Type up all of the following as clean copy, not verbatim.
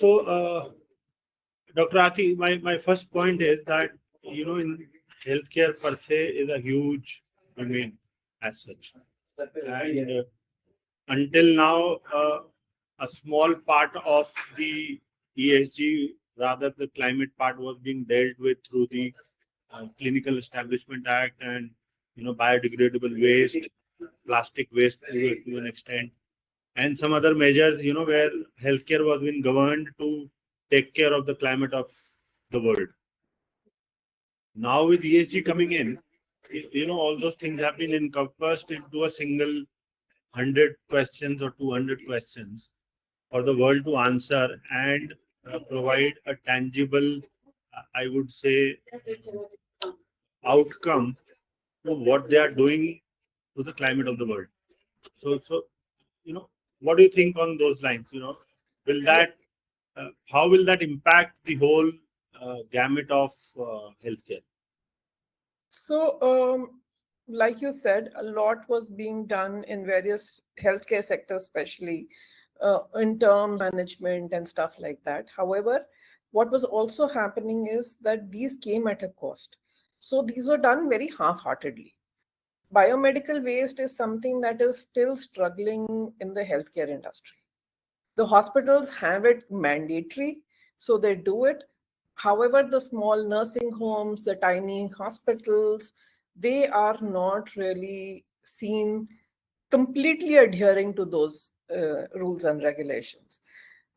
Dr. Aarti, my first point is that, in healthcare per se is a huge domain as such. And until now, a small part of the ESG, rather the climate part, was being dealt with through the Clinical Establishment Act and, biodegradable waste, plastic waste to an extent, and some other measures, where healthcare was being governed to take care of the climate of the world. Now with ESG coming in, all those things have been encompassed into a single 100 questions or 200 questions for the world to answer and provide a tangible, I would say, outcome to what they are doing to the climate of the world. So, what do you think on those lines? Will that how will that impact the whole gamut of healthcare? So, like you said, a lot was being done in various healthcare sectors, especially in terms of management and stuff like that. However, what was also happening is that these came at a cost. So these were done very half-heartedly. Biomedical waste is something that is still struggling in the healthcare industry. The hospitals have it mandatory, so they do it. However, the small nursing homes, the tiny hospitals, they are not really seen completely adhering to those rules and regulations.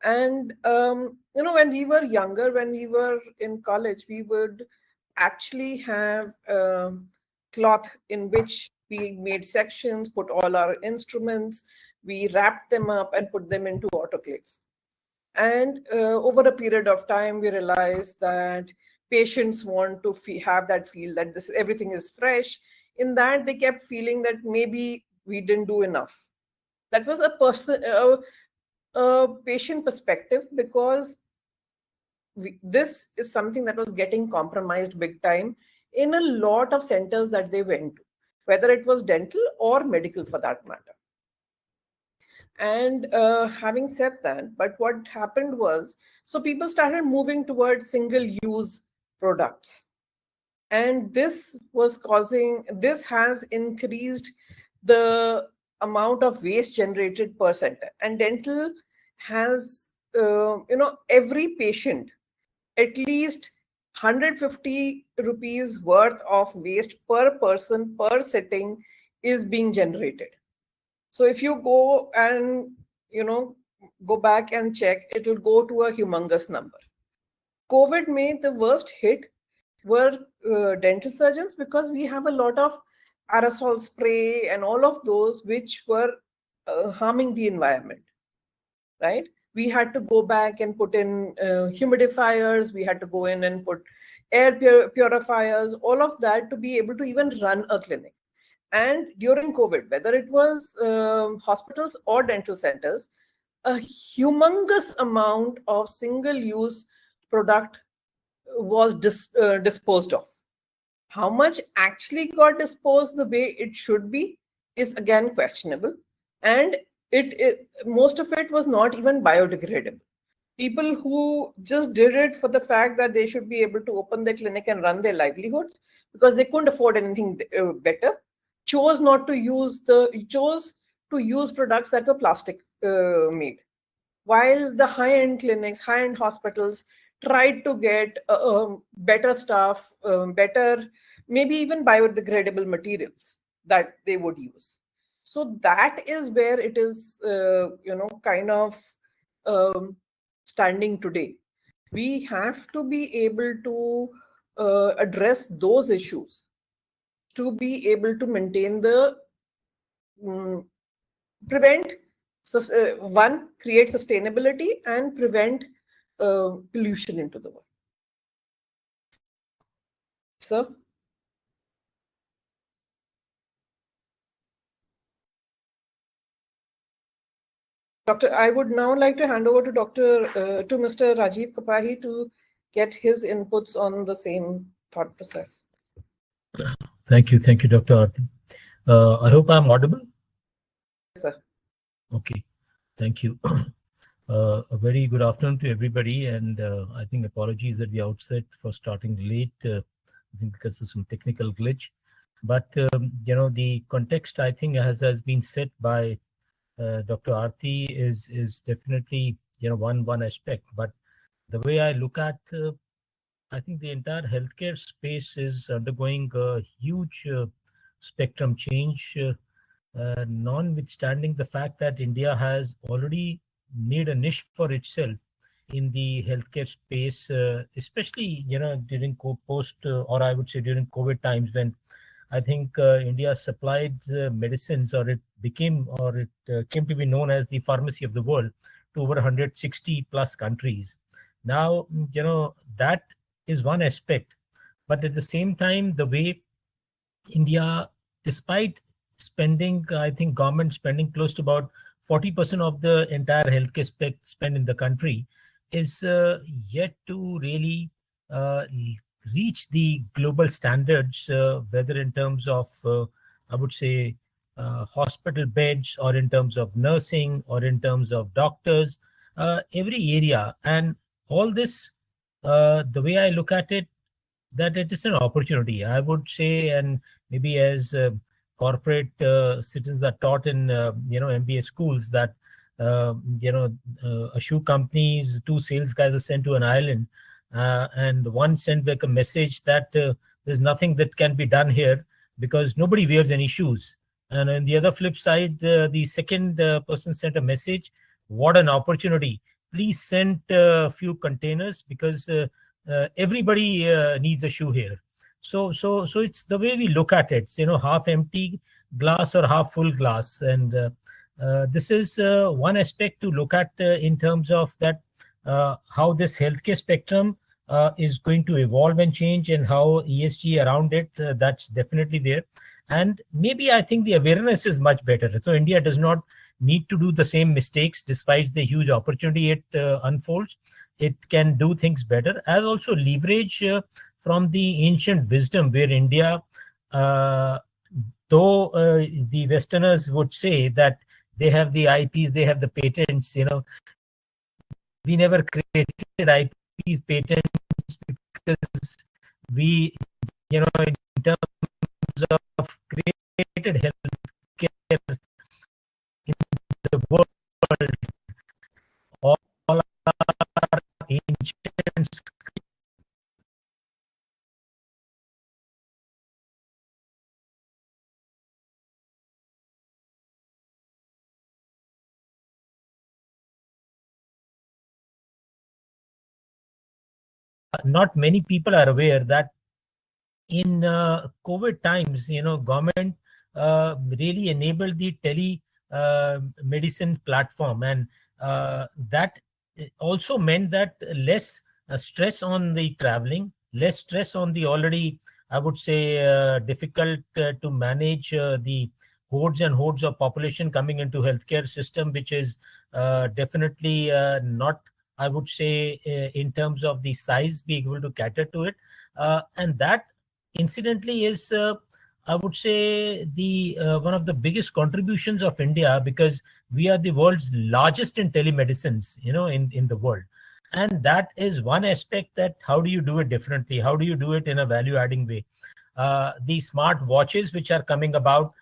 And, when we were younger, when we were in college, we would actually have cloth in which we made sections, put all our instruments, we wrapped them up and put them into autoclaves. And over a period of time, we realized that patients want to have that feel that everything is fresh. In that, they kept feeling that maybe we didn't do enough. That was a patient perspective, because this is something that was getting compromised big time in a lot of centers that they went to, whether it was dental or medical for that matter. And having said that, but what happened was, so people started moving towards single-use products. And this has increased the amount of waste generated per center. And dental has, every patient, at least 150 rupees worth of waste per person per sitting is being generated. So if you go and, go back and check, it will go to a humongous number. COVID made the worst hit were dental surgeons, because we have a lot of aerosol spray and all of those which were harming the environment, right? We had to go back and put in humidifiers, we had to go in and put air purifiers, all of that to be able to even run a clinic. And during COVID, whether it was hospitals or dental centers, a humongous amount of single-use product was disposed of. How much actually got disposed the way it should be is again questionable. And most of it was not even biodegradable. People who just did it for the fact that they should be able to open their clinic and run their livelihoods because they couldn't afford anything better, chose to use products that were plastic made, while the high-end clinics, high-end hospitals tried to get better stuff, better, maybe even biodegradable materials that they would use. So that is where it is, kind of standing today. We have to be able to address those issues to be able to maintain the create sustainability and prevent pollution into the world. Sir? Doctor, I would now like to hand over to Mr. Rajiv Kapahi to get his inputs on the same thought process. Thank you, Dr. Aarti. I hope I'm audible. Yes, sir. Okay, thank you. A very good afternoon to everybody, and I think apologies at the outset for starting late. I think because of some technical glitch, but the context I think has been set by Dr. Aarti is definitely one aspect. But the way I look at, I think the entire healthcare space is undergoing a huge spectrum change. Notwithstanding the fact that India has already made a niche for itself in the healthcare space, especially during post or I would say during COVID times, when I think India supplied medicines, or it became, or it came to be known as the pharmacy of the world to over 160 plus countries. Now, that is one aspect, but at the same time, the way India, despite spending, I think government spending close to about 40% of the entire healthcare spend in the country, is yet to really reach the global standards, whether in terms of, I would say, hospital beds, or in terms of nursing, or in terms of doctors, every area. And all this, the way I look at it, that it is an opportunity, I would say. And maybe as corporate citizens are taught in MBA schools, that a shoe company's two sales guys are sent to an island, and one sent back a message that there's nothing that can be done here because nobody wears any shoes. And on the other flip side, the second person sent a message, what an opportunity, please send a few containers because everybody needs a shoe here. So it's the way we look at it. Half empty glass or half full glass, and this is one aspect to look at in terms of that, how this healthcare spectrum is going to evolve and change, and how ESG around it. That's definitely there, and maybe I think the awareness is much better. So India does not need to do the same mistakes, despite the huge opportunity it unfolds. It can do things better, as also leverage from the ancient wisdom, where India, though the Westerners would say that they have the IPs, they have the patents, we never created IPs, patents, because we, in terms of created healthcare in the world, all our ancient not many people are aware that in COVID times, government really enabled the tele medicine platform, and that also meant that less stress on the traveling, less stress on the already, I would say, difficult to manage the hordes and hordes of population coming into healthcare system, which is definitely not, I would say, in terms of the size, be able to cater to it. And that incidentally is, I would say, the one of the biggest contributions of India, because we are the world's largest in telemedicines, in the world. And that is one aspect, that how do you do it differently? How do you do it in a value adding way? The smart watches which are coming about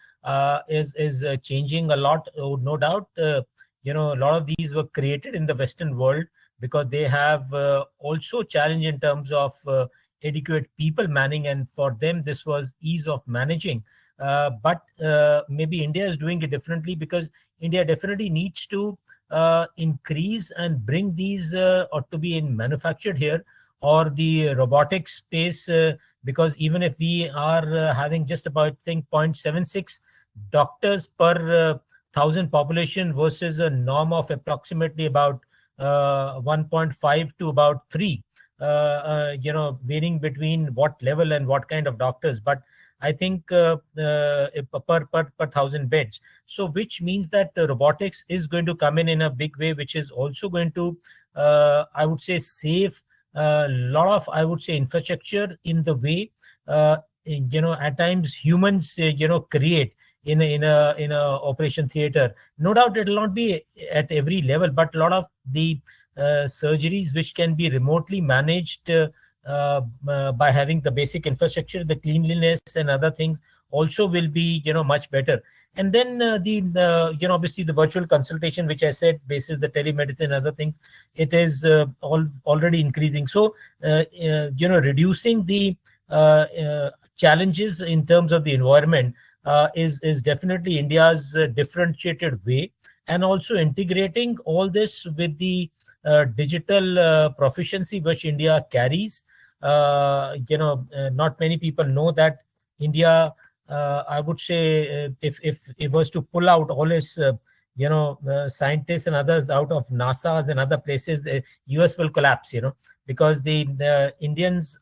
is changing a lot, no doubt. A lot of these were created in the Western world, because they have also challenge in terms of adequate people manning, and for them this was ease of managing. But maybe India is doing it differently, because India definitely needs to increase and bring these or to be in manufactured here, or the robotics space, because even if we are having just about, I think, 0.76 doctors per 1,000 population, versus a norm of approximately about 1.5 to about 3, varying between what level and what kind of doctors. But I think per 1,000 beds. So which means that the robotics is going to come in a big way, which is also going to, I would say, save a lot of, I would say, infrastructure in the way, at times humans, create in a operation theater. No doubt it will not be at every level, but a lot of the surgeries which can be remotely managed by having the basic infrastructure, the cleanliness and other things also will be much better. And then obviously the virtual consultation, which I said, basis the telemedicine and other things, it is already increasing. So reducing the challenges in terms of the environment is definitely India's differentiated way, and also integrating all this with the digital proficiency which India carries. Not many people know that India, I would say, if it was to pull out all its scientists and others out of NASA's and other places, the US will collapse, because the Indians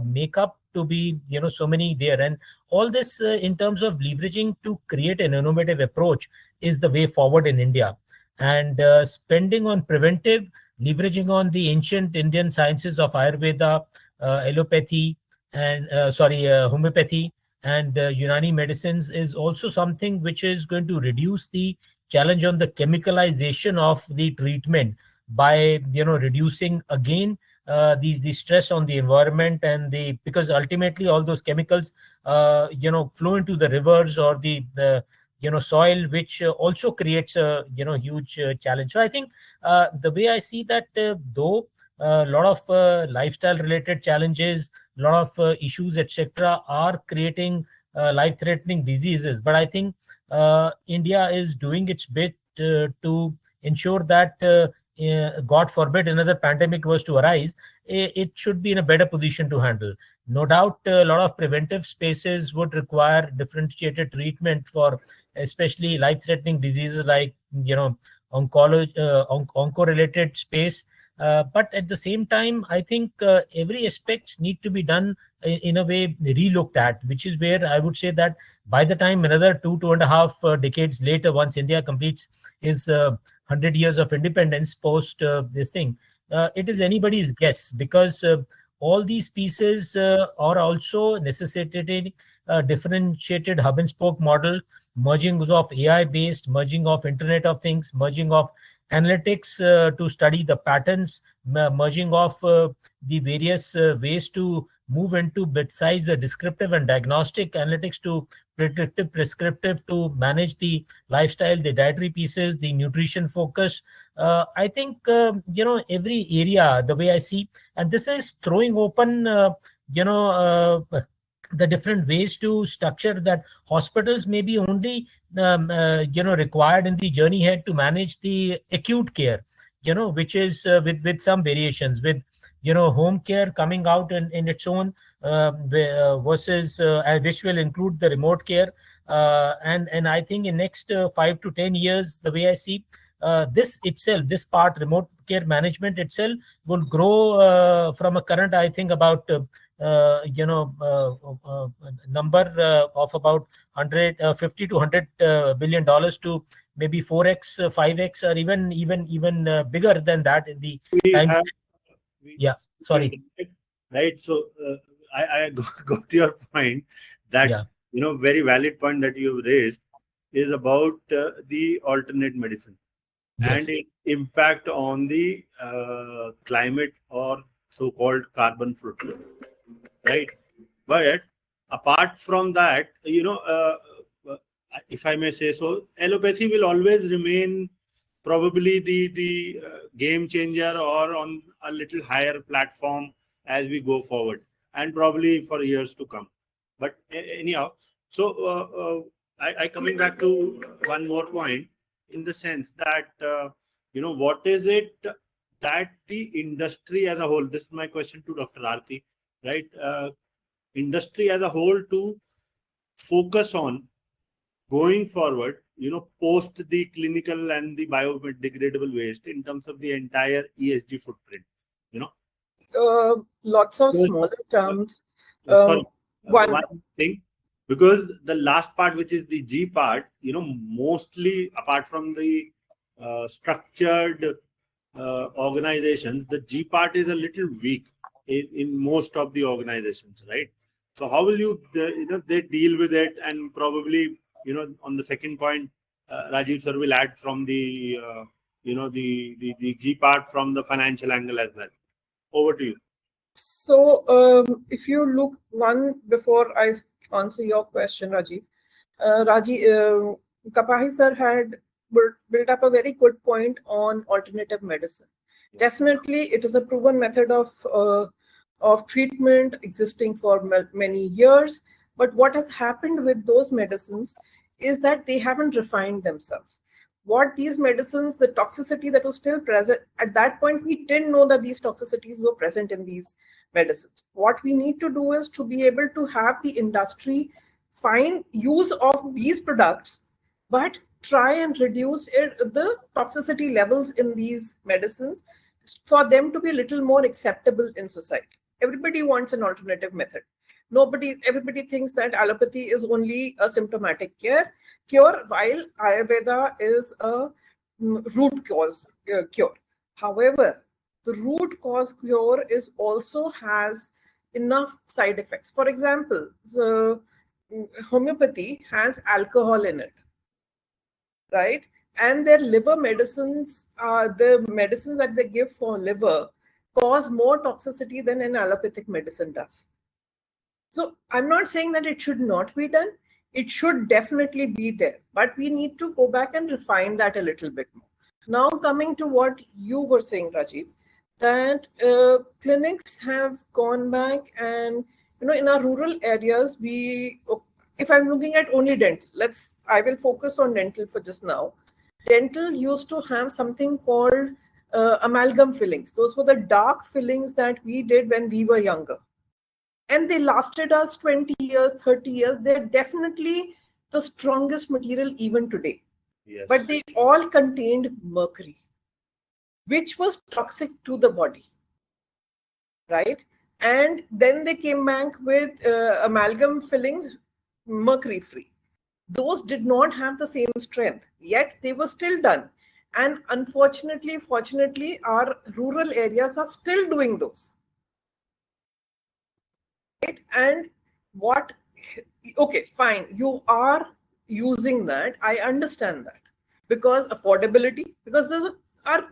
make up to be so many there. And all this in terms of leveraging to create an innovative approach is the way forward in India. And spending on preventive, leveraging on the ancient Indian sciences of Ayurveda, allopathy, and homeopathy and Unani medicines is also something which is going to reduce the challenge on the chemicalization of the treatment by reducing again the stress on the environment, and because ultimately all those chemicals flow into the rivers or the soil, which also creates a huge challenge. So I think the way I see that, though a lot of lifestyle related challenges, a lot of issues, etc., are creating life threatening diseases, but I think India is doing its bit to ensure that God forbid another pandemic was to arise, it should be in a better position to handle. No doubt a lot of preventive spaces would require differentiated treatment for especially life threatening diseases like onco related space. But at the same time, I think every aspects need to be done in a way relooked at, which is where I would say that by the time another 2.5 decades later, once India completes its 100 years of independence post this thing, it is anybody's guess, because all these pieces are also necessitating a differentiated hub and spoke model, merging of AI based, merging of Internet of Things, merging of analytics to study the patterns, merging of the various ways to move into bit-size descriptive and diagnostic analytics to predictive, prescriptive, to manage the lifestyle, the dietary pieces, the nutrition focus. I think, every area, the way I see, and this is throwing open, the different ways to structure that hospitals may be only required in the journey ahead to manage the acute care, which is with some variations, with home care coming out in its own, versus which will include the remote care, and I think in next 5 to 10 years, the way I see, this part, remote care management itself, will grow from a current, I think, about number of about 150 to 100 $1 billion to maybe 4x, 5x, or even bigger than that in the time. Yeah, sorry. Right. So I got your point that, Yeah. Very valid point that you've raised is about the alternate medicine Yes. and its impact on the climate or so-called carbon footprint. Right. But apart from that, if I may say so, allopathy will always remain probably the game changer, or on a little higher platform as we go forward, and probably for years to come. But anyhow, so I coming back to one more point, in the sense that what is it that the industry as a whole, this is my question to Dr. Aarti, right? Industry as a whole to focus on going forward, post the clinical and the biodegradable waste, in terms of the entire ESG footprint, Lots of smaller terms. Sorry, One. one thing, because the last part, which is the G part, mostly apart from the structured organizations, the G part is a little weak in most of the organizations, right? So how will you, they deal with it, and probably on the second point, Rajiv sir will add from the the G part from the financial angle as well. Over to you. So, if you look before I answer your question, Rajiv, Kapahi sir had built up a very good point on alternative medicine. Definitely, it is a proven method of treatment existing for many years. But what has happened with those medicines is that they haven't refined themselves. What these medicines, the toxicity that was still present at that point, we didn't know that these toxicities were present in these medicines. What we need to do is to be able to have the industry find use of these products, but try and reduce the toxicity levels in these medicines for them to be a little more acceptable in society. Everybody wants an alternative method. Everybody thinks that allopathy is only a symptomatic cure, while Ayurveda is a root cause cure. However, the root cause cure also has enough side effects. For example, the homeopathy has alcohol in it, right? And their liver medicines, the medicines that they give for liver, cause more toxicity than an allopathic medicine does. So I'm not saying that it should not be done. It should definitely be there, but we need to go back and refine that a little bit more. Now, coming to what you were saying, Rajiv, that clinics have gone back, and in our rural areas, if I'm looking at only dental, I will focus on dental for just now. Dental used to have something called amalgam fillings. Those were the dark fillings that we did when we were younger. And they lasted us 20 years, 30 years. They're definitely the strongest material even today. Yes. But they all contained mercury, which was toxic to the body, right? And then they came back with amalgam fillings, mercury-free. Those did not have the same strength, yet they were still done. And unfortunately, fortunately, our rural areas are still doing those. Right? And okay, fine, you are using that. I understand that. Because affordability, because those are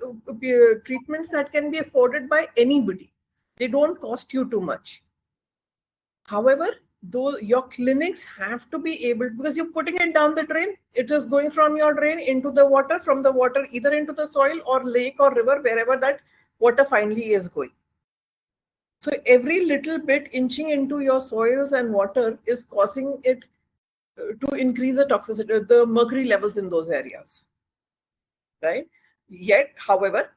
treatments that can be afforded by anybody. They don't cost you too much. However, though your clinics have to be able, because you're putting it down the drain, it is going from your drain into the water, from the water either into the soil or lake or river, wherever that water finally is going. So every little bit inching into your soils and water is causing it to increase the toxicity, the mercury levels in those areas, right? Yet, however,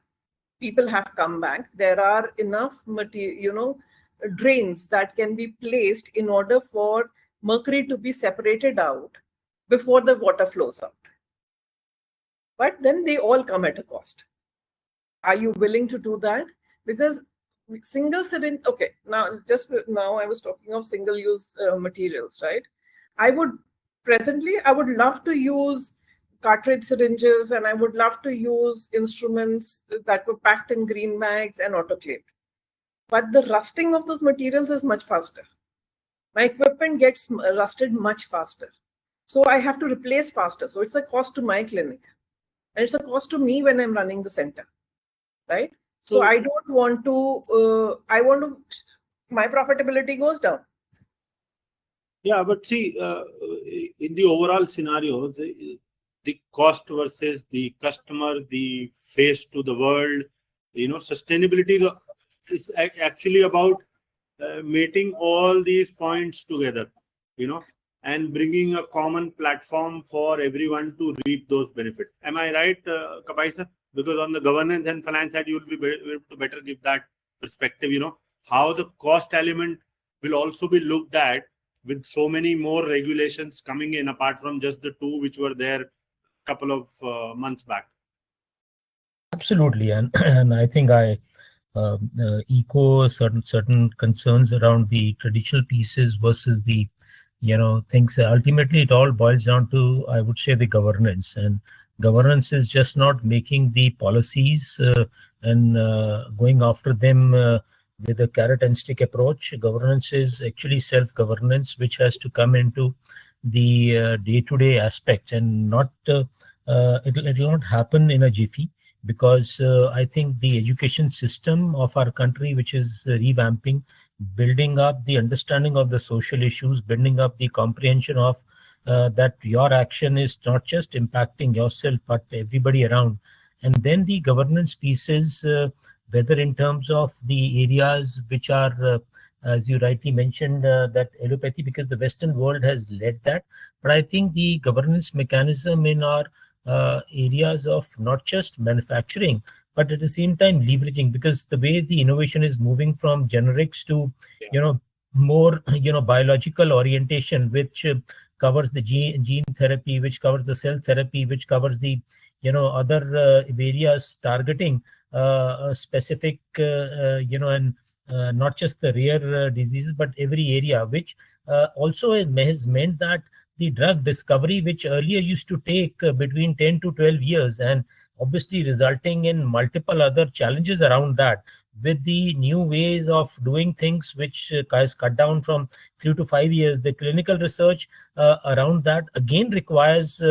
people have come back. There are enough material, drains that can be placed in order for mercury to be separated out before the water flows out. But then they all come at a cost. Are you willing to do that? Because single syringe, okay, now I was talking of single-use materials, right? I would love to use cartridge syringes, and I would love to use instruments that were packed in green bags and autoclaved. But the rusting of those materials is much faster. My equipment gets rusted much faster. So I have to replace faster. So it's a cost to my clinic. And it's a cost to me when I'm running the center, right? So I don't want to, my profitability goes down. Yeah, but see, in the overall scenario, the cost versus the customer, the face to the world, sustainability is actually about meeting all these points together, and bringing a common platform for everyone to reap those benefits. Am I right, Kapahi sir? Because on the governance and finance side, you will be able to better give that perspective, how the cost element will also be looked at with so many more regulations coming in apart from just the two which were there a couple of months back. Absolutely. And I think I echo certain concerns around the traditional pieces versus the things. Ultimately it all boils down to, I would say, the governance. And governance is just not making the policies and going after them with a carrot and stick approach. Governance is actually self-governance, which has to come into the day-to-day aspects, and not it'll not happen in a jiffy, because I think the education system of our country, which is revamping, building up the understanding of the social issues, building up the comprehension of that your action is not just impacting yourself but everybody around. And then the governance pieces, whether in terms of the areas which are, as you rightly mentioned, that allopathy, because the Western world has led that. But I think the governance mechanism in our areas of not just manufacturing, but at the same time leveraging, because the way the innovation is moving from generics to, more, biological orientation, which covers the gene therapy, which covers the cell therapy, which covers the, other areas targeting a specific, and not just the rare diseases, but every area, which also has meant that the drug discovery, which earlier used to take between 10 to 12 years, and obviously resulting in multiple other challenges around that, with the new ways of doing things, which has cut down from 3 to 5 years, the clinical research around that again requires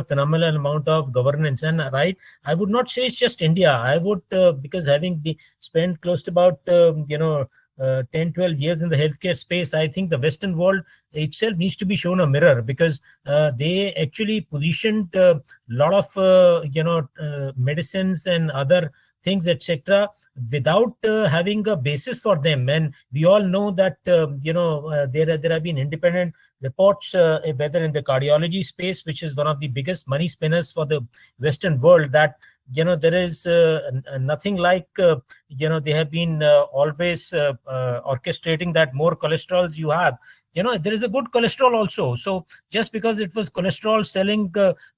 phenomenal amount of governance. And I would not say it's just India. I would, because having spent close to about 10, 12 years in the healthcare space, I think the Western world itself needs to be shown a mirror, because they actually positioned a lot of medicines and other things, etc., without having a basis for them. And we all know that there have been independent reports, whether in the cardiology space, which is one of the biggest money spinners for the Western world, that there is nothing like they have been always orchestrating that more cholesterol you have, there is a good cholesterol also. So just because it was cholesterol selling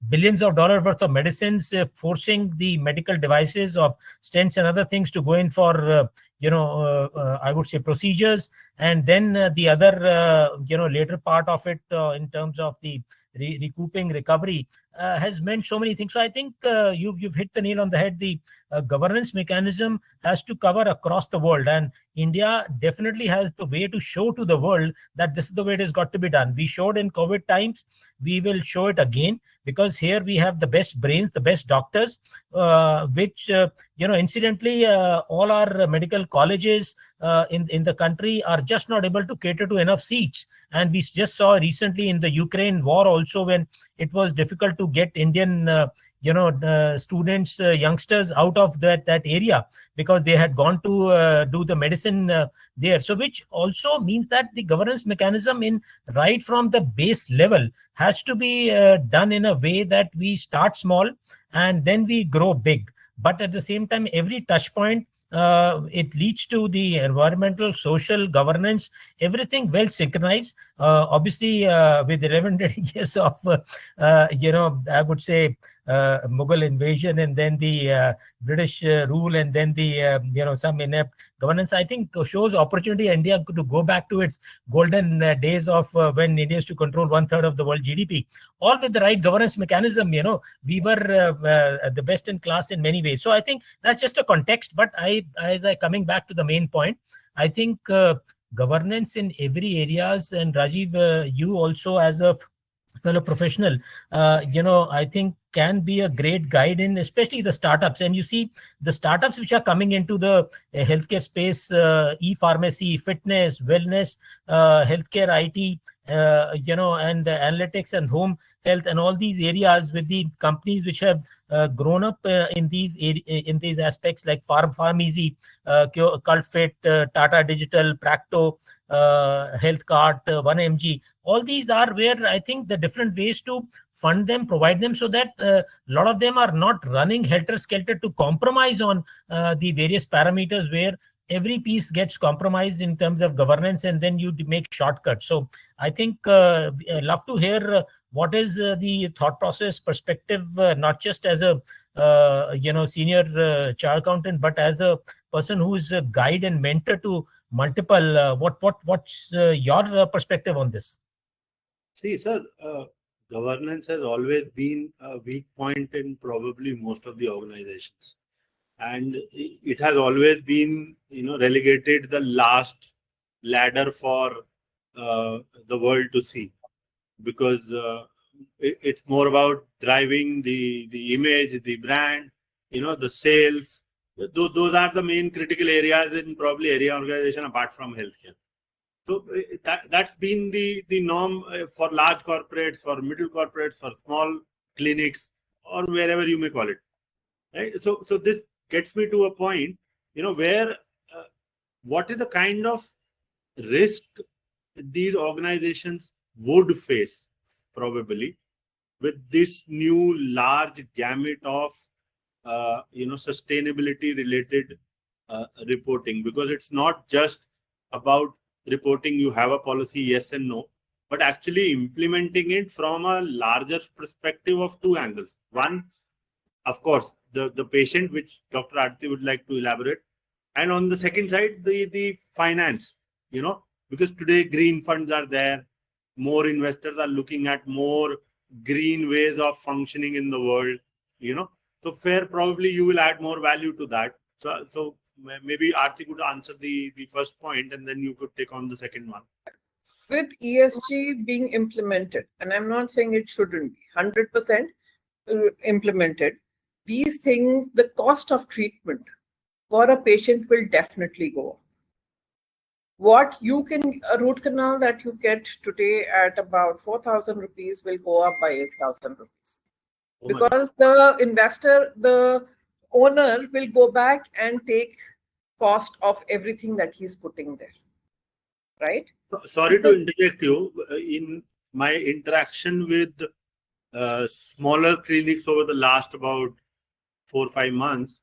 billions of dollars worth of medicines, forcing the medical devices of stents and other things to go in for I would say procedures, and then the other later part of it, in terms of the recouping recovery, has meant so many things. So I think you've hit the nail on the head. The governance mechanism has to cover across the world, and India definitely has the way to show to the world that this is the way it has got to be done. We showed in COVID times, we will show it again, because here we have the best brains, the best doctors, which incidentally, all our medical colleges in the country are just not able to cater to enough seats. And we just saw recently in the Ukraine war also, when it was difficult to get Indian students, youngsters out of that area, because they had gone to do the medicine there. So which also means that the governance mechanism in right from the base level has to be done in a way that we start small and then we grow big. But at the same time, every touch point, it leads to the environmental, social, governance, everything well synchronized. Obviously, with 11 years of, I would say, Mughal invasion, and then the British rule, and then the, some inept governance, I think shows opportunity India to go back to its golden days of when India used to control 1/3 of the world GDP, all with the right governance mechanism. We were the best in class in many ways. So I think that's just a context. But as I coming back to the main point, I think governance in every areas, and Rajiv, you also as a fellow professional, I think can be a great guide in especially the startups. And you see the startups which are coming into the healthcare space, e-pharmacy, fitness, wellness, healthcare, IT, and analytics and home health, and all these areas, with the companies which have grown up in these aspects, like Farm-Easy, CultFit, Tata Digital, Practo, HealthCart, 1mg. All these are where I think the different ways to fund them, provide them, so that a lot of them are not running helter-skelter to compromise on the various parameters, where every piece gets compromised in terms of governance, and then you make shortcuts. So I think I'd love to hear what is the thought process perspective, not just as a senior chartered accountant, but as a person who is a guide and mentor to multiple. What's your perspective on this? See, sir, governance has always been a weak point in probably most of the organizations, and it has always been, relegated the last ladder for the world to see. because it's more about driving the image, the brand, the sales. Those are the main critical areas in probably area organization apart from healthcare. So that's been the norm for large corporates, for middle corporates, for small clinics, or wherever you may call it. Right? So this gets me to a point, where what is the kind of risk these organizations would face probably with this new large gamut of sustainability related reporting, because it's not just about reporting you have a policy, yes and no, but actually implementing it from a larger perspective of two angles. One, of course, the patient, which Dr. Aarti would like to elaborate, and on the second side, the finance, because today green funds are there, more investors are looking at more green ways of functioning in the world, so fair, probably you will add more value to that. So maybe Aarti could answer the first point, and then you could take on the second one. With ESG being implemented, and I'm not saying it shouldn't be 100% implemented, these things, the cost of treatment for a patient will definitely go up. What you can, a root canal that you get today at about 4,000 rupees will go up by 8,000 rupees. Because the investor, the owner will go back and take cost of everything that he's putting there, right? Sorry to interject you. In my interaction with smaller clinics over the last about 4 or 5 months,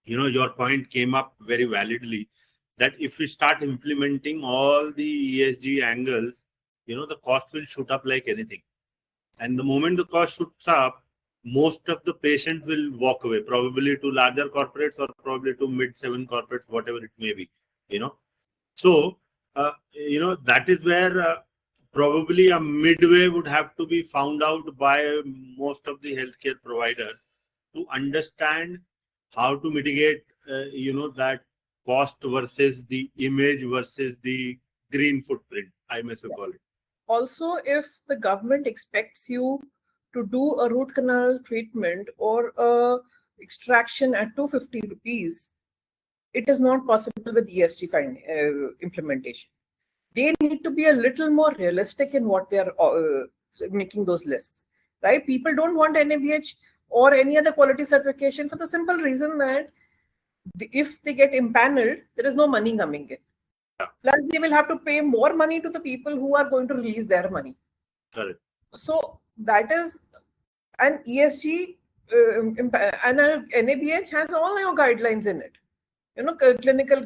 your point came up very validly, that if we start implementing all the ESG angles, the cost will shoot up like anything. And the moment the cost shoots up, most of the patients will walk away, probably to larger corporates or probably to mid-7 corporates, whatever it may be, So, that is where probably a midway would have to be found out by most of the healthcare providers to understand how to mitigate, that cost versus the image versus the green footprint, I may so call it. Also, if the government expects you to do a root canal treatment or a extraction at 250 rupees, it is not possible with ESG implementation. They need to be a little more realistic in what they are making those lists, right? People don't want NABH or any other quality certification for the simple reason that if they get impaneled, there is no money coming in. Plus, they will have to pay more money to the people who are going to release their money. Correct. So that is an ESG and an NABH has all your guidelines in it. Clinical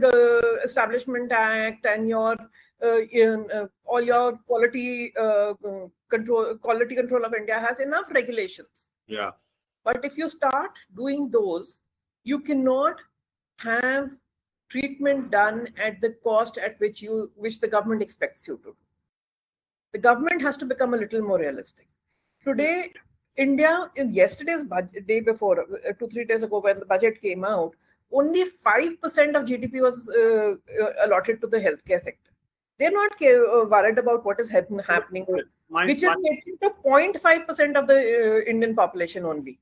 Establishment Act and your all your quality control of India has enough regulations. Yeah. But if you start doing those, you cannot have treatment done at the cost at which the government expects you to. The government has to become a little more realistic. Today, India, in yesterday's budget, day before, 2-3 days ago, when the budget came out, only 5% of GDP was allotted to the healthcare sector. They're not worried about what is happening, which is getting to 0.5% of the Indian population only.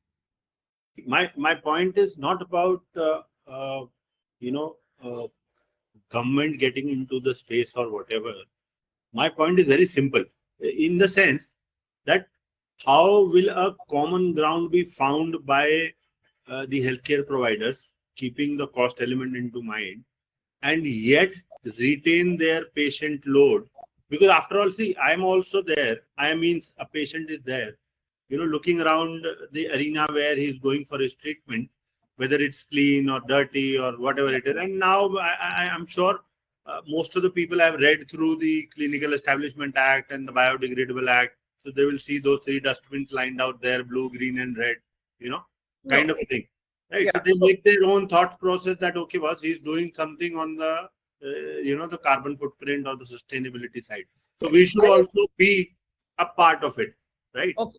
My point is not about government getting into the space or whatever. My point is very simple, in the sense that how will a common ground be found by the healthcare providers, keeping the cost element into mind, and yet retain their patient load? Because after all, see, I'm also there. I means a patient is there, looking around the arena where he's going for his treatment, whether it's clean or dirty or whatever it is. And now I'm sure most of the people have read through the Clinical Establishment Act and the Biodegradable Act. So they will see those 3 dustbins lined out there, blue, green, and red, kind of thing. Right? Yeah. So they make their own thought process that, okay, boss, he's doing something on the, the carbon footprint or the sustainability side. So we should also be a part of it, right? Okay.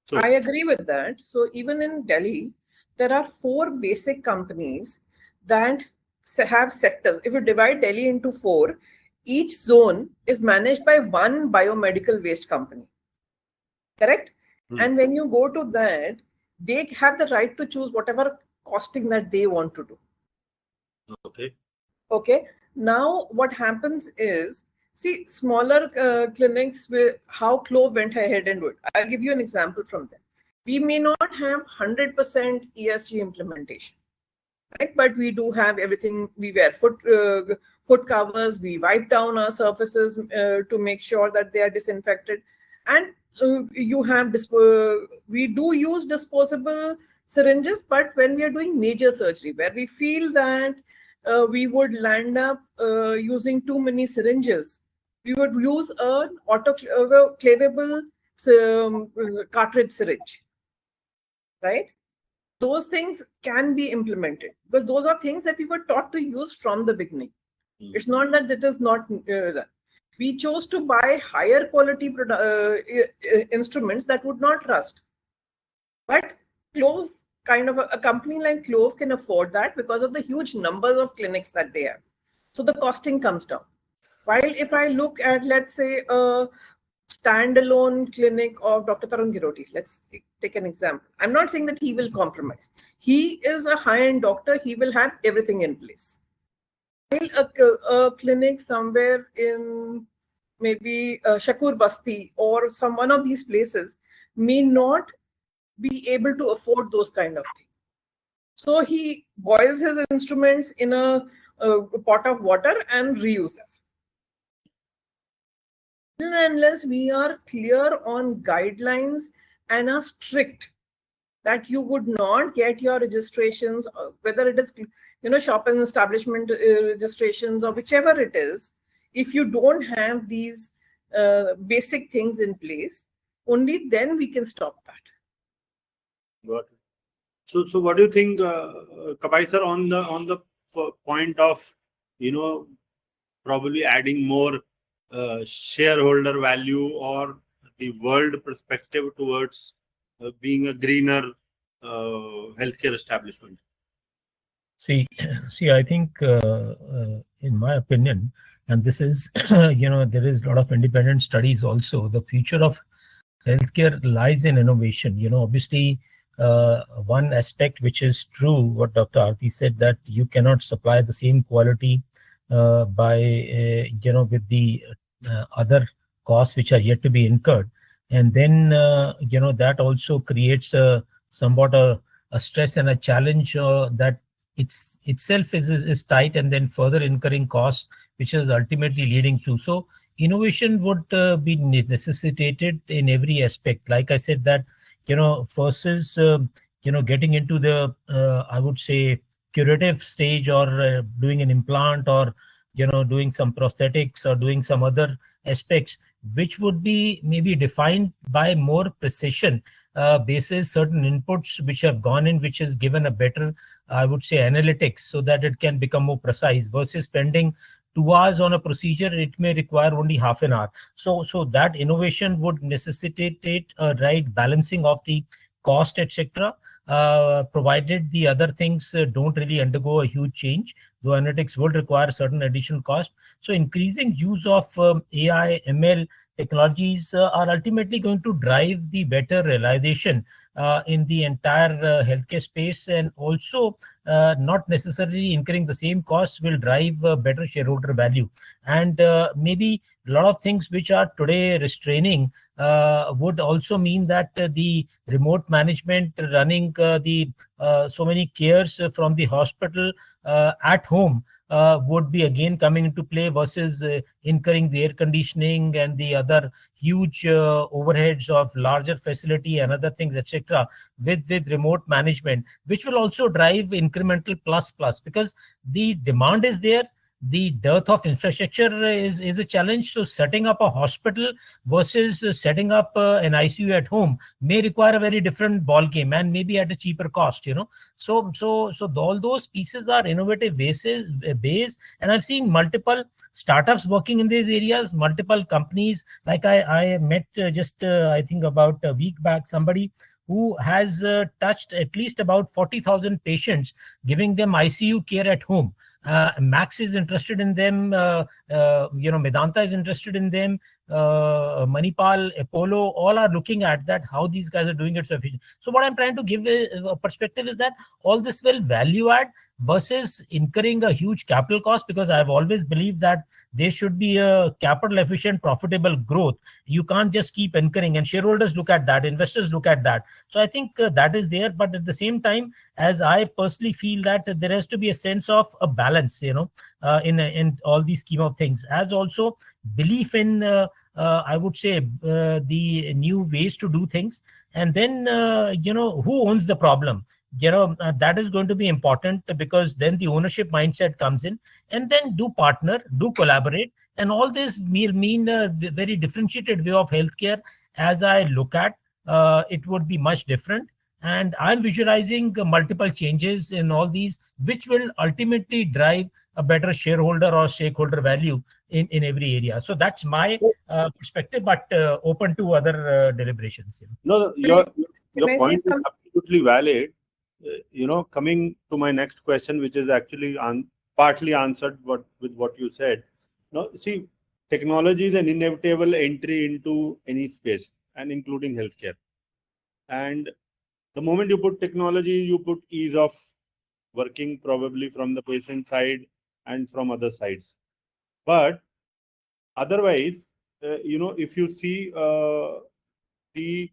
So I agree with that. So even in Delhi, there are 4 basic companies that have sectors. If you divide Delhi into 4, each zone is managed by one biomedical waste company. Correct? And when you go to that, they have the right to choose whatever costing that they want to do. Okay. Now, what happens is, see, smaller clinics, how Clove went ahead and did. I'll give you an example from them. We may not have 100% ESG implementation, right? But we do have everything. We wear foot covers. We wipe down our surfaces to make sure that they are disinfected. And you have we do use disposable syringes, but when we are doing major surgery, where we feel that we would land up using too many syringes, we would use an autoclavable cartridge syringe, right? Those things can be implemented because those are things that we were taught to use from the beginning. It's not that it is not we chose to buy higher quality instruments that would not rust. But Clove, kind of a company like Clove can afford that because of the huge numbers of clinics that they have. So the costing comes down. While if I look at, let's say, a standalone clinic of Dr. Tarun Giroti, let's take an example. I'm not saying that he will compromise. He is a high-end doctor. He will have everything in place. While a clinic somewhere in maybe Shakur Basti or one of these places may not be able to afford those kind of things. So he boils his instruments in a pot of water and reuses. Unless we are clear on guidelines and are strict, that you would not get your registrations, whether it is shop and establishment registrations or whichever it is, if you don't have these basic things in place, only then we can stop that. Got it. So what do you think, Kapahi sir, on the point of probably adding more shareholder value or the world perspective towards being a greener healthcare establishment? See, I think, in my opinion, and this is, there is a lot of independent studies also. The future of healthcare lies in innovation. Obviously, one aspect which is true, what Dr. Aarti said, that you cannot supply the same quality with the other costs which are yet to be incurred, and then that also creates somewhat a stress and a challenge that itself is tight, and then further incurring costs, which is ultimately leading to. So innovation would be necessitated in every aspect. Like I said, that first is getting into the I would say curative stage, or doing an implant, or doing some prosthetics, or doing some other aspects which would be maybe defined by more precision basis certain inputs which have gone in, which is given a better, I would say, analytics, so that it can become more precise, versus spending 2 hours on a procedure. It may require only half an hour. So that innovation would necessitate a right balancing of the cost, etc., provided the other things don't really undergo a huge change, though analytics will require certain additional cost. So increasing use of AI, ML technologies are ultimately going to drive the better realization in the entire healthcare space, and also not necessarily incurring the same costs will drive better shareholder value. And maybe a lot of things which are today restraining would also mean that the remote management, running the so many cares from the hospital at home would be again coming into play, versus incurring the air conditioning and the other huge overheads of larger facility and other things, etc., with remote management, which will also drive incremental plus, because the demand is there. The dearth of infrastructure is a challenge. So setting up a hospital versus setting up an ICU at home may require a very different ball game, and maybe at a cheaper cost. So all those pieces are innovative bases, and I've seen multiple startups working in these areas, multiple companies. Like I met I think about a week back, somebody who has touched at least about 40,000 patients, giving them ICU care at home. Max is interested in them, Medanta is interested in them, Manipal, Apollo, all are looking at that, how these guys are doing it so efficient. So what I'm trying to give a perspective is that all this will value add versus incurring a huge capital cost, because I've always believed that there should be a capital efficient, profitable growth. You can't just keep incurring, and shareholders look at that, investors look at that. So I think that is there, but at the same time, as I personally feel that there has to be a sense of a balance, in all these scheme of things, as also belief in I would say the new ways to do things, and then who owns the problem. That is going to be important, because then the ownership mindset comes in, and then do partner, do collaborate, and all this will mean a very differentiated way of healthcare. As I look at, it would be much different, and I'm visualizing multiple changes in all these, which will ultimately drive a better shareholder or stakeholder value in every area. So that's my perspective, but open to other deliberations. No, your Can I say point is something? absolutely valid. Coming to my next question, which is actually partly answered with what you said. No, see, technology is an inevitable entry into any space, and including healthcare. And the moment you put technology, you put ease of working, probably from the patient side and from other sides. But otherwise, if you see the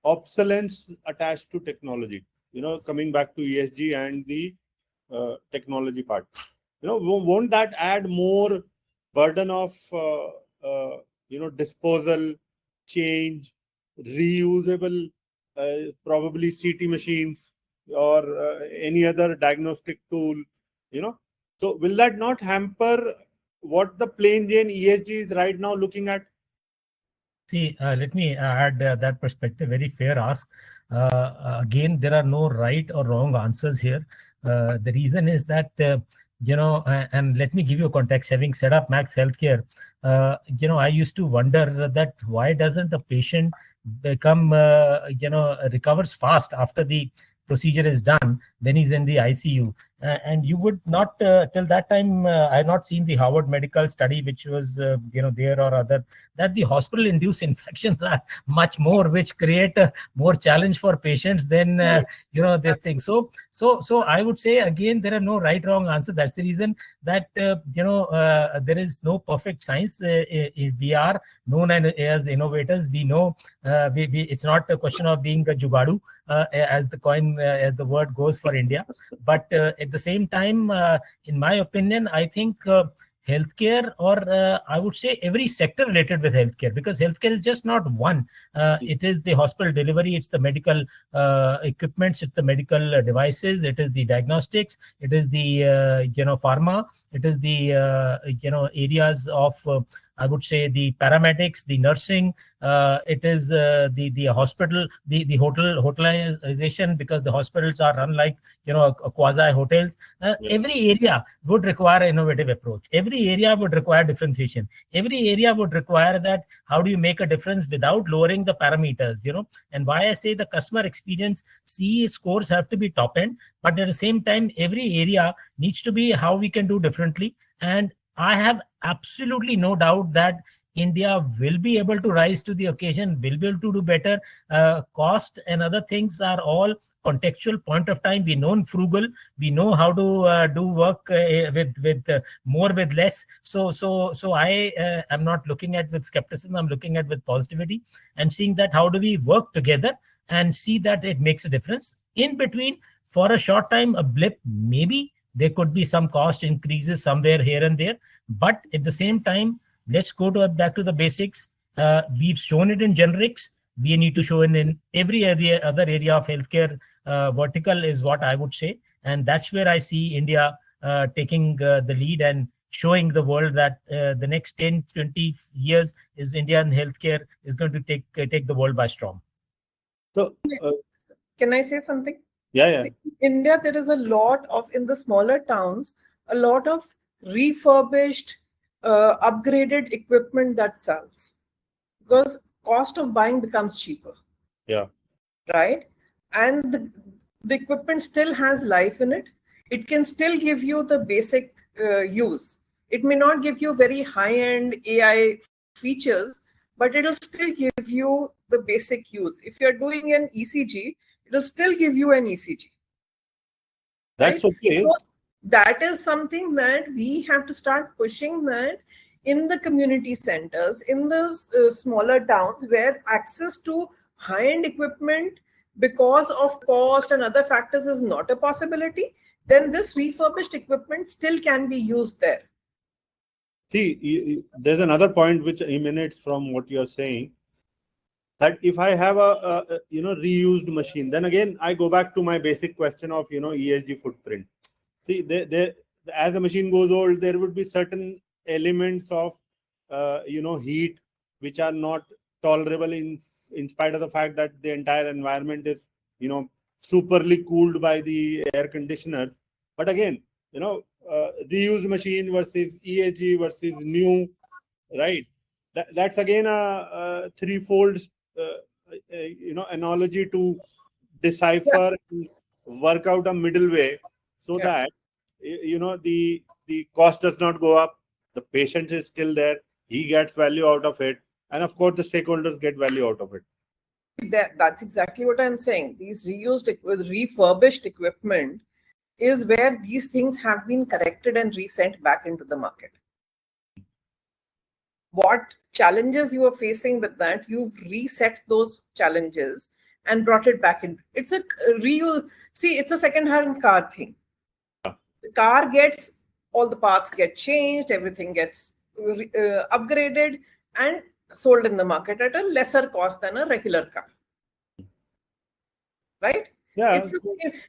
obsolescence attached to technology, coming back to ESG and the technology part, won't that add more burden of disposal, change, reusable, probably CT machines or any other diagnostic tool, so will that not hamper what the plain Jane ESG is right now looking at? See, let me add that perspective. Very fair ask. Again, there are no right or wrong answers here. The reason is that, and let me give you a context. Having set up Max Healthcare, I used to wonder that why doesn't a patient become, recovers fast after the procedure is done, then he's in the ICU. And you would not, till that time, I had not seen the Harvard medical study, which was, there or other, that the hospital-induced infections are much more, which create more challenge for patients than this thing. So I would say, again, there are no right wrong answer. That's the reason that there is no perfect science. We are known as innovators. We know it's not a question of being a jugadu, as the word goes for India. But at the same time, in my opinion, I think healthcare, or I would say every sector related with healthcare, because healthcare is just not one. It is the hospital delivery, it's the medical equipments, it's the medical devices, it is the diagnostics, it is the pharma, it is the areas of I would say the paramedics, the nursing, it is the hospital, the hotelization, because the hospitals are run like quasi hotels. Every area would require an innovative approach. Every area would require differentiation. Every area would require that how do you make a difference without lowering the parameters, And why I say the customer experience CE scores have to be top end, but at the same time, every area needs to be how we can do differently. And I have absolutely no doubt that India will be able to rise to the occasion, will be able to do better. Cost and other things are all contextual point of time. We know frugal. We know how to do work with more with less. So I am not looking at with skepticism. I'm looking at with positivity and seeing that how do we work together and see that it makes a difference. In between, for a short time, a blip maybe. There could be some cost increases somewhere here and there, but at the same time, let's go back to the basics. We've shown it in generics. We need to show it in every other area of healthcare vertical is what I would say. And that's where I see India taking the lead and showing the world that the next 10, 20 years is Indian healthcare is going to take the world by storm. So, can I say something? Yeah. In India, there is a lot of, in the smaller towns, a lot of refurbished, upgraded equipment that sells, because cost of buying becomes cheaper. Yeah. Right? And the equipment still has life in it. It can still give you the basic use. It may not give you very high-end AI features, but it'll still give you the basic use. If you're doing an ECG, it'll still give you an ECG. That's okay. So that is something that we have to start pushing, that in the community centers, in those smaller towns where access to high-end equipment because of cost and other factors is not a possibility, then this refurbished equipment still can be used there. See, there's another point which emanates from what you're saying, that if I have a reused machine, then again I go back to my basic question of ESG footprint. See, as the machine goes old, there would be certain elements of heat which are not tolerable in spite of the fact that the entire environment is superly cooled by the air conditioner. But again, reused machine versus ESG versus new, right? That's again a threefold analogy to decipher, work out a middle way, so that the cost does not go up, the patient is still there, he gets value out of it, and of course the stakeholders get value out of it. That's exactly what I'm saying. These refurbished equipment is where these things have been corrected and resent back into the market. What challenges you are facing with that, you've reset those challenges and brought it back in. It's a real, see, it's a second-hand car thing. The car gets, all the parts get changed, everything gets upgraded and sold in the market at a lesser cost than a regular car. Right? Yeah.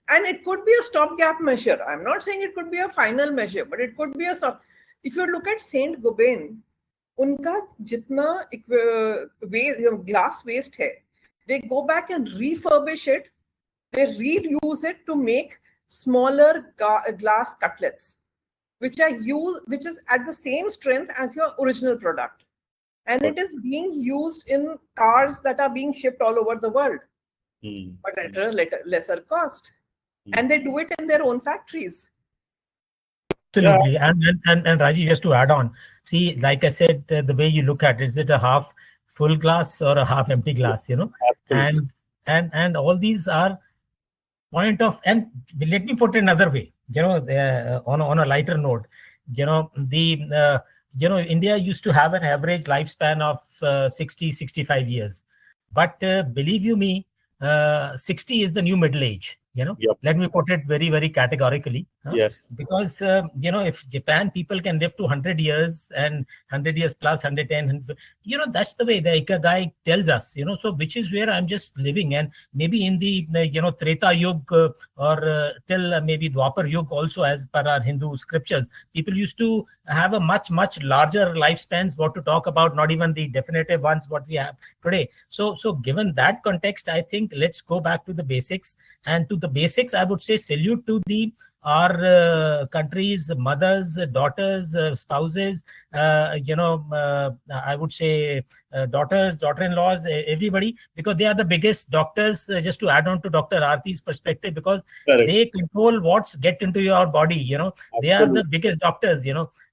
And it could be a stopgap measure. I'm not saying it could be a final measure, but it could be a stop. If you look at Saint Gobain, unka jitna glass waste hai, they go back and refurbish it. They reuse it to make smaller glass cutlets, which is at the same strength as your original product, and it is being used in cars that are being shipped all over the world, but at a lesser cost, and they do it in their own factories. Absolutely. Yeah. And Rajiv, just to add on, see, like I said, the way you look at it, is it a half full glass or a half empty glass? Absolutely. And all these are point of, and let me put it another way, on a lighter note, India used to have an average lifespan of 60-65 years, but believe you me, 60 is the new middle age. Yep. Let me put it very, very categorically. Yes. Because, if Japan people can live to 100 years and 100 years plus 110, that's the way the Ikigai tells us, so which is where I'm just living. And maybe in the, Treta Yuga or till maybe Dwapar Yuga also, as per our Hindu scriptures, people used to have a much, much larger lifespans, what to talk about, not even the definitive ones, what we have today. So given that context, I think let's go back to the basics. And to the basics, I would say salute to our country's mothers, daughters, spouses, I would say daughters, daughter-in-laws, everybody, because they are the biggest doctors, just to add on to Dr. Aarti's perspective, because they control what's get into your body, they are the biggest doctors,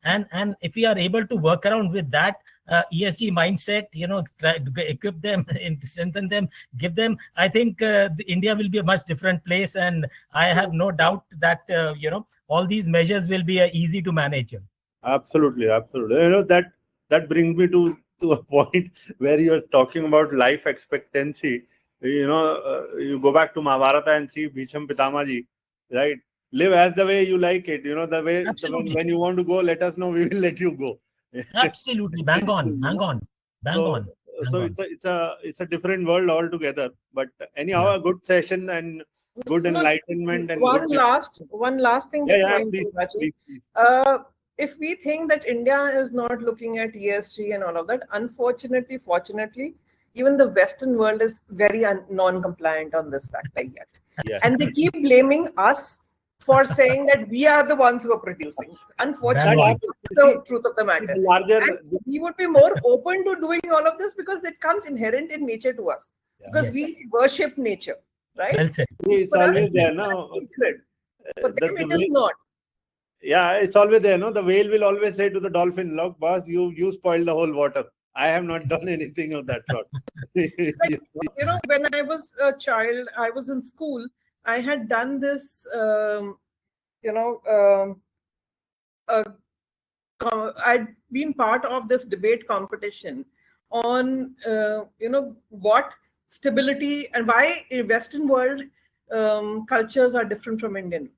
and if we are able to work around with that ESG mindset, try to equip them and strengthen them, give them, I think India will be a much different place. And I have no doubt that, all these measures will be easy to manage. Absolutely. That brings me to a point where you're talking about life expectancy. You go back to Mahabharata and see Bhisham Pitamaji, right? Live as the way you like it. The way when you want to go, let us know. We will let you go. Absolutely, bang on. So it's a different world altogether. But anyhow, a good session and good enlightenment. And one last thing before you, Rajiv. If we think that India is not looking at ESG and all of that, unfortunately, fortunately, even the Western world is very non-compliant on this factor yet. Yes. And they keep blaming us for saying that we are the ones who are producing. Unfortunately, the truth of the matter. We would be more open to doing all of this because it comes inherent in nature to us. Because we worship nature, right? Well said. It's always there now. For them, it is not. Yeah, it's always there. No, the whale will always say to the dolphin, "Look, boss, you spoiled the whole water. I have not done anything of that sort." When I was a child, I was in school. I had done this, I'd been part of this debate competition on, what stability and why Western world cultures are different from Indian.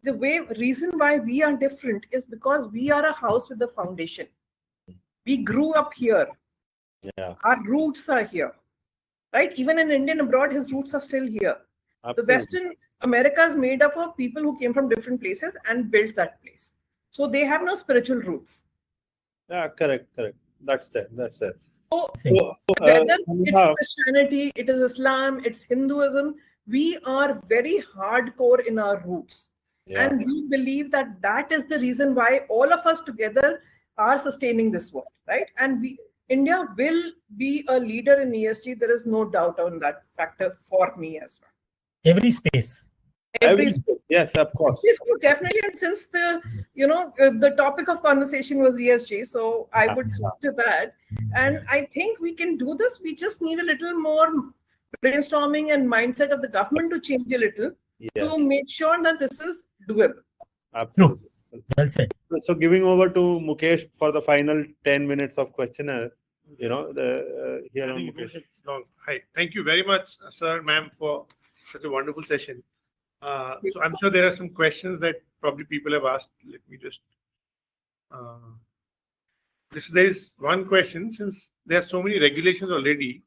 The reason why we are different is because we are a house with a foundation. We grew up here. Yeah. Our roots are here, right? Even an Indian abroad, his roots are still here. Absolutely. The Western America is made up of people who came from different places and built that place. So they have no spiritual roots. Yeah, correct. That's there. So Same. whether it's Christianity, it is Islam, it's Hinduism, we are very hardcore in our roots. Yeah. And we believe that that is the reason why all of us together are sustaining this world, right? And India will be a leader in ESG. There is no doubt on that factor for me as well. Every space. Yes, of course. Yes, definitely. And since the topic of conversation was ESG, so I would stick to that. And I think we can do this. We just need a little more brainstorming and mindset of the government to change a little to make sure that this is doable. Absolutely. Well said. So giving over to Mukesh for the final 10 minutes of questionnaire. Here on Mukesh. Hi, thank you very much, sir, ma'am, for such a wonderful session. So I'm sure there are some questions that probably people have asked. Let me just. There is one question, since there are so many regulations already.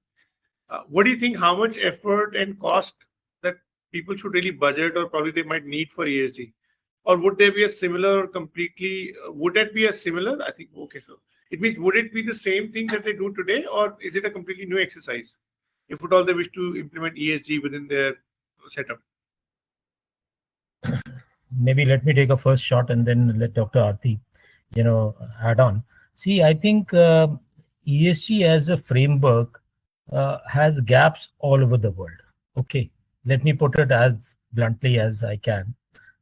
What do you think? How much effort and cost that people should really budget, or probably they might need for ESG, or would there be a similar, completely? Would that be a similar? I think okay. So it means, would it be the same thing that they do today, or is it a completely new exercise? If at all they wish to implement ESG within their setup. Maybe let me take a first shot and then let Dr. Aarti, add on. See, I think ESG as a framework has gaps all over the world. Okay, let me put it as bluntly as I can.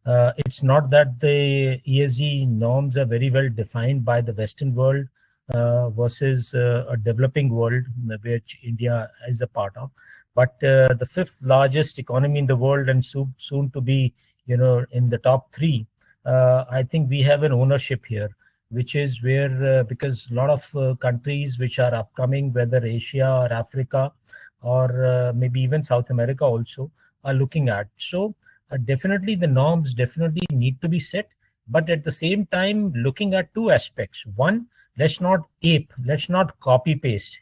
It's not that the ESG norms are very well defined by the Western world versus a developing world, which India is a part of. But the fifth largest economy in the world and soon to be, in the top three, I think we have an ownership here, which is where, because a lot of countries which are upcoming, whether Asia or Africa or maybe even South America also, are looking at. So definitely the norms definitely need to be set, but at the same time looking at two aspects. One, let's not copy paste,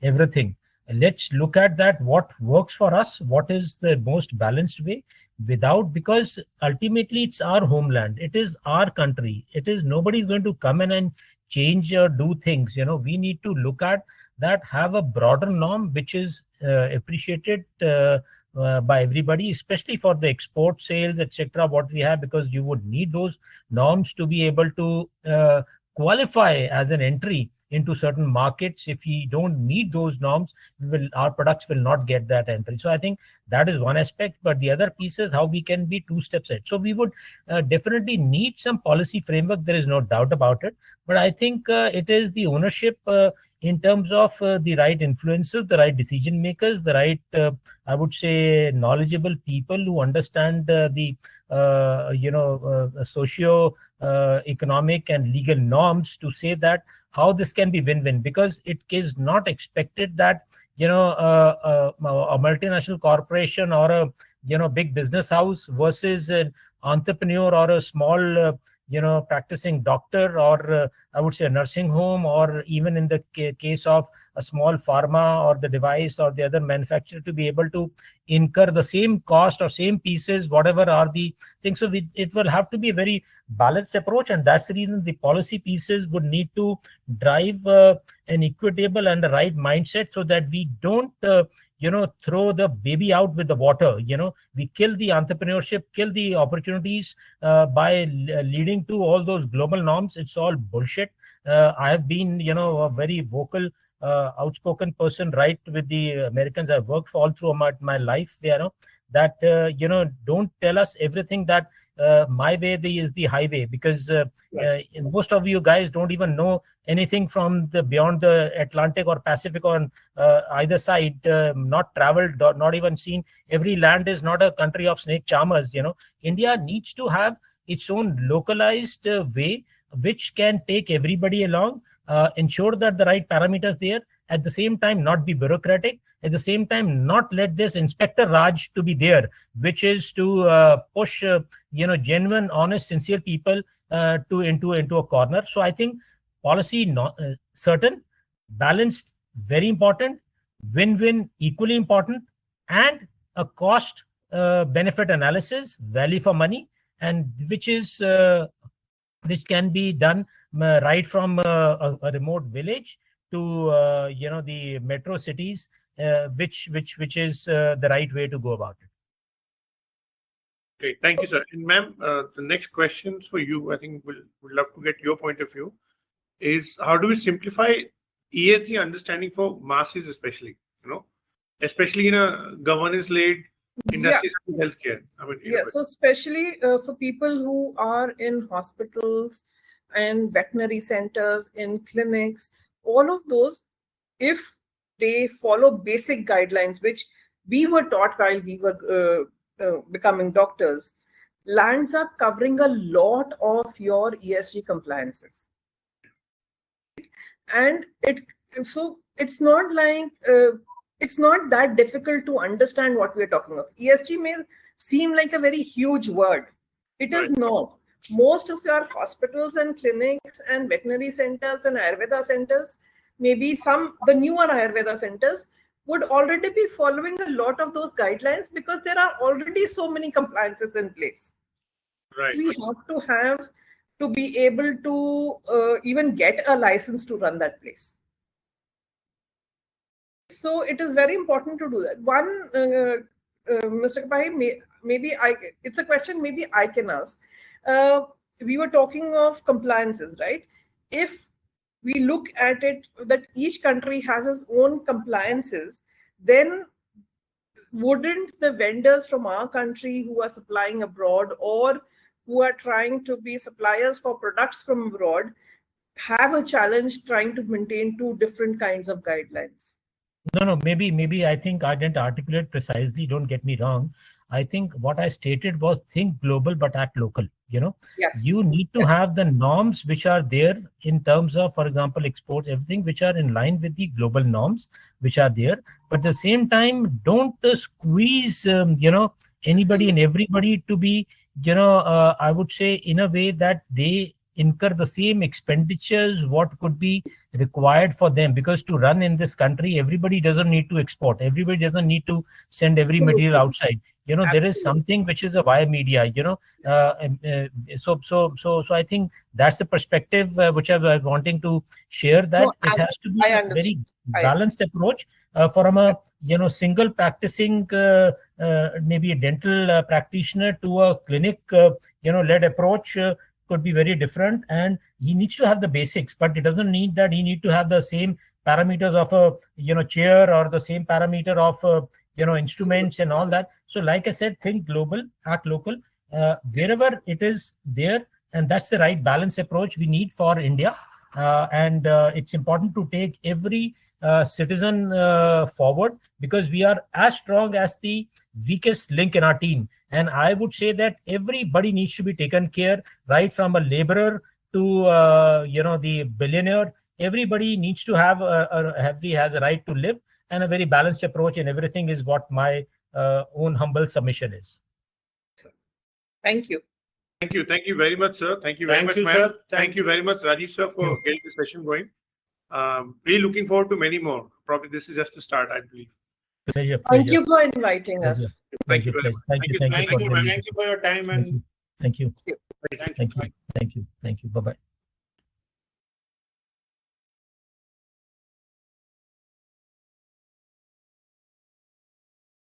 everything. Let's look at that, what works for us, what is the most balanced way, because ultimately it's our homeland, it is our country, it is nobody's going to come in and change or do things. We need to look at that, have a broader norm which is appreciated by everybody, especially for the export sales, etc. what we have, because you would need those norms to be able to qualify as an entry into certain markets. If we don't meet those norms, our products will not get that entry. So I think that is one aspect, but the other piece is how we can be two steps ahead. So we would definitely need some policy framework, there is no doubt about it, but I think it is the ownership in terms of the right influencers, the right decision makers, the right, I would say, knowledgeable people who understand the socio-economic and legal norms to say that how this can be win-win, because it is not expected that a multinational corporation or a big business house versus an entrepreneur or a small practicing doctor or I would say a nursing home, or even in the case of a small pharma or the device or the other manufacturer, to be able to incur the same cost or same pieces, whatever are the things. So it will have to be a very balanced approach, and that's the reason the policy pieces would need to drive an equitable and the right mindset, so that we don't throw the baby out with the water. We kill the entrepreneurship, kill the opportunities by leading to all those global norms. It's all bullshit. I have been a very vocal outspoken person, right, with the Americans I've worked for all through my life, that don't tell us everything that my way is the highway, because most of you guys don't even know anything from the beyond the Atlantic or Pacific on either side, not traveled, not even seen. Every land is not a country of snake charmers. India needs to have its own localized way, which can take everybody along, ensure that the right parameters there, at the same time not be bureaucratic, at the same time not let this inspector Raj to be there, which is to push genuine, honest, sincere people into a corner. So I think policy not certain, balanced, very important, win-win equally important, and a cost benefit analysis, value for money, and which can be done right from a remote village to the metro cities, which is the right way to go about it. Okay, thank you, sir. And ma'am, the next questions for you, I think we'd love to get your point of view, is how do we simplify ESG understanding for masses, especially in a governance-led industry such as healthcare? So especially for people who are in hospitals and veterinary centers, in clinics, all of those, if they follow basic guidelines, which we were taught while we were becoming doctors, lands up covering a lot of your ESG compliances. And it's not like it's not that difficult to understand what we're talking of. ESG may seem like a very huge word. It is not. Most of your hospitals and clinics and veterinary centers and Ayurveda centers, maybe the newer Ayurveda centers, would already be following a lot of those guidelines, because there are already so many compliances in place. Right. We have to be able to even get a license to run that place. So it is very important to do that. One, Mr. Kapahi, it's a question maybe I can ask. We were talking of compliances, right? If we look at it that each country has its own compliances, then wouldn't the vendors from our country who are supplying abroad or who are trying to be suppliers for products from abroad have a challenge trying to maintain two different kinds of guidelines? No, maybe I think I didn't articulate precisely, don't get me wrong. I think what I stated was think global but act local. Yes. You need to have the norms which are there in terms of, for example, exports, everything which are in line with the global norms which are there. But at the same time, don't squeeze anybody and everybody to be I would say in a way that they incur the same expenditures what could be required for them, because to run in this country, everybody doesn't need to export, everybody doesn't need to send every material outside. There is something which is a via media. So I think that's the perspective which I'm wanting to share, that it has to be a very balanced approach from a single practicing maybe a dental practitioner to a clinic led approach could be very different, and he needs to have the basics, but it doesn't need that he need to have the same parameters of a chair or the same parameter of instruments and all that. So like I said, think global, act local, wherever it is there, and that's the right balance approach we need for India. And it's important to take every citizen forward, because we are as strong as the weakest link in our team. And I would say that everybody needs to be taken care, right from a laborer to the billionaire. Everybody needs to have has a right to live, and a very balanced approach in everything is what my own humble submission is. Thank you. Thank you very much, sir. Thank you very much, ma'am. Thank you very much, Rajiv sir, for getting the session going. Really looking forward to many more. Probably this is just a start, I believe. Pleasure. Thank you for inviting us. Thank you very much. Thank you for your time, and thank you. thank you. Bye bye.